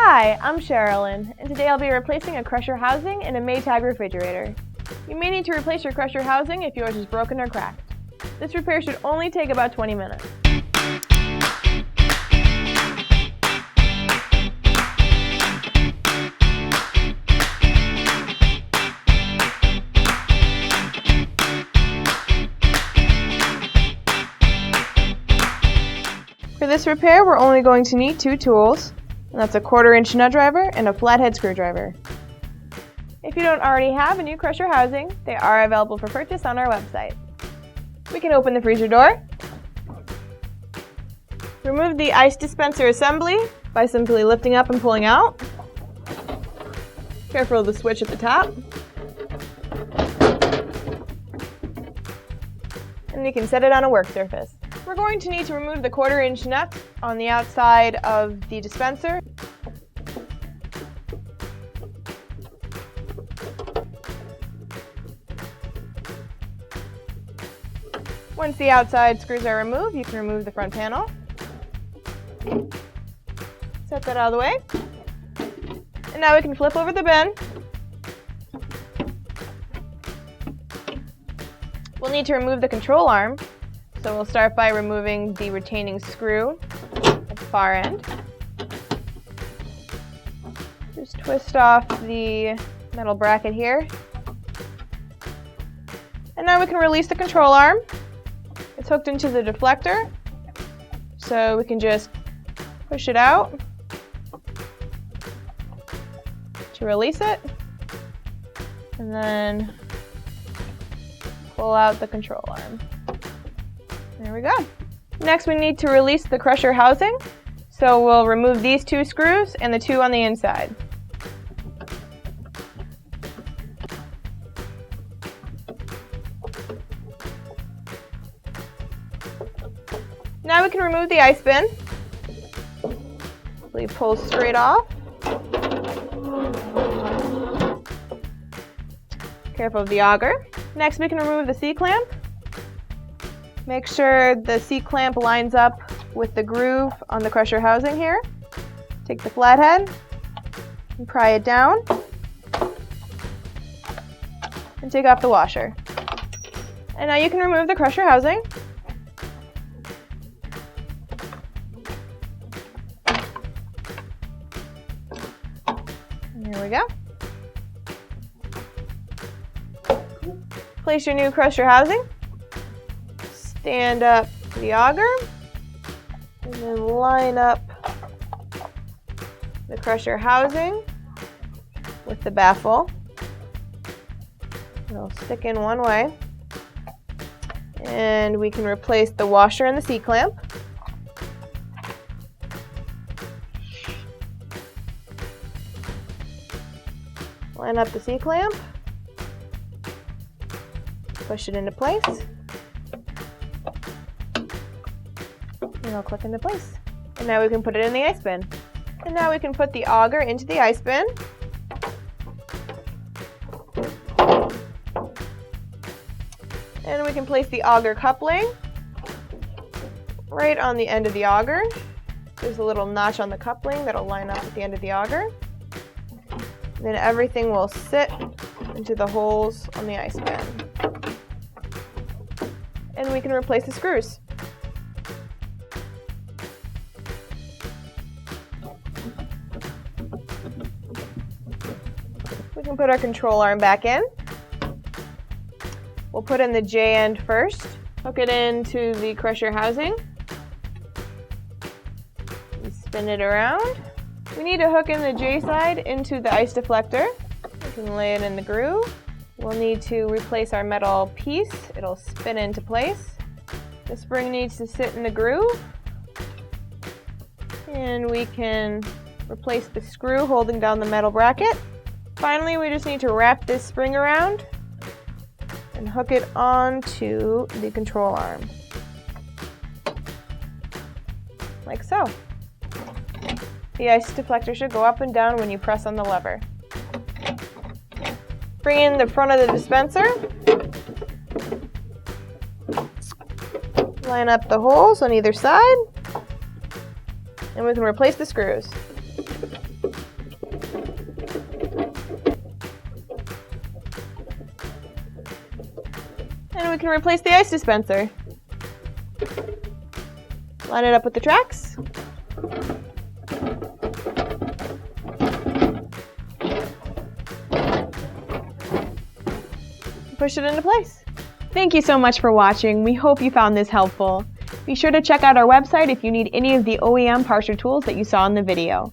Hi, I'm Cherylin, and today I'll be replacing a crusher housing in a Maytag refrigerator. You may need to replace your crusher housing if yours is broken or cracked. This repair should only take about 20 minutes. For this repair, we're only going to need two tools, and that's a 1/4-inch nut driver and a flathead screwdriver. If you don't already have a new crusher housing, they are available for purchase on our website. We can open the freezer door, remove the ice dispenser assembly by simply lifting up and pulling out. Careful of the switch at the top. And you can set it on a work surface. We're going to need to remove the 1/4-inch nut on the outside of the dispenser. Once the outside screws are removed, you can remove the front panel. Set that out of the way. And now we can flip over the bin. We'll need to remove the control arm. So we'll start by removing the retaining screw at the far end. Just twist off the metal bracket here. And now we can release the control arm. It's hooked into the deflector, so we can just push it out to release it, and then pull out the control arm. There we go. Next we need to release the crusher housing, so we'll remove these two screws and the two on the inside. Now we can remove the ice bin. We pull straight off. Careful of the auger. Next we can remove the C-clamp. Make sure the C-clamp lines up with the groove on the crusher housing here. Take the flathead and pry it down. And take off the washer. And now you can remove the crusher housing. There we go. Place your new crusher housing. Stand up the auger. And then line up the crusher housing with the baffle. It'll stick in one way. And we can replace the washer and the C-clamp. Line up the C-clamp, push it into place, and it'll click into place. And now we can put it in the ice bin. And now we can put the auger into the ice bin. And we can place the auger coupling right on the end of the auger. There's a little notch on the coupling that'll line up at the end of the auger. Then everything will sit into the holes on the ice bin. And we can replace the screws. We can put our control arm back in. We'll put in the J end first. Hook it into the crusher housing. And spin it around. We need to hook in the J side into the ice deflector. We can lay it in the groove. We'll need to replace our metal piece. It'll spin into place. The spring needs to sit in the groove. And we can replace the screw holding down the metal bracket. Finally, we just need to wrap this spring around and hook it onto the control arm. Like so. The ice deflector should go up and down when you press on the lever. Bring in the front of the dispenser. Line up the holes on either side. And we can replace the screws. we can replace the ice dispenser. Line it up with the tracks. Push it into place. Thank you so much for watching. We hope you found this helpful. Be sure to check out our website if you need any of the OEM parts or tools that you saw in the video.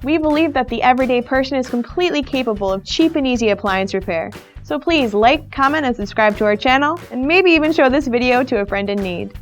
We believe that the everyday person is completely capable of cheap and easy appliance repair. So please like, comment, and subscribe to our channel, and maybe even show this video to a friend in need.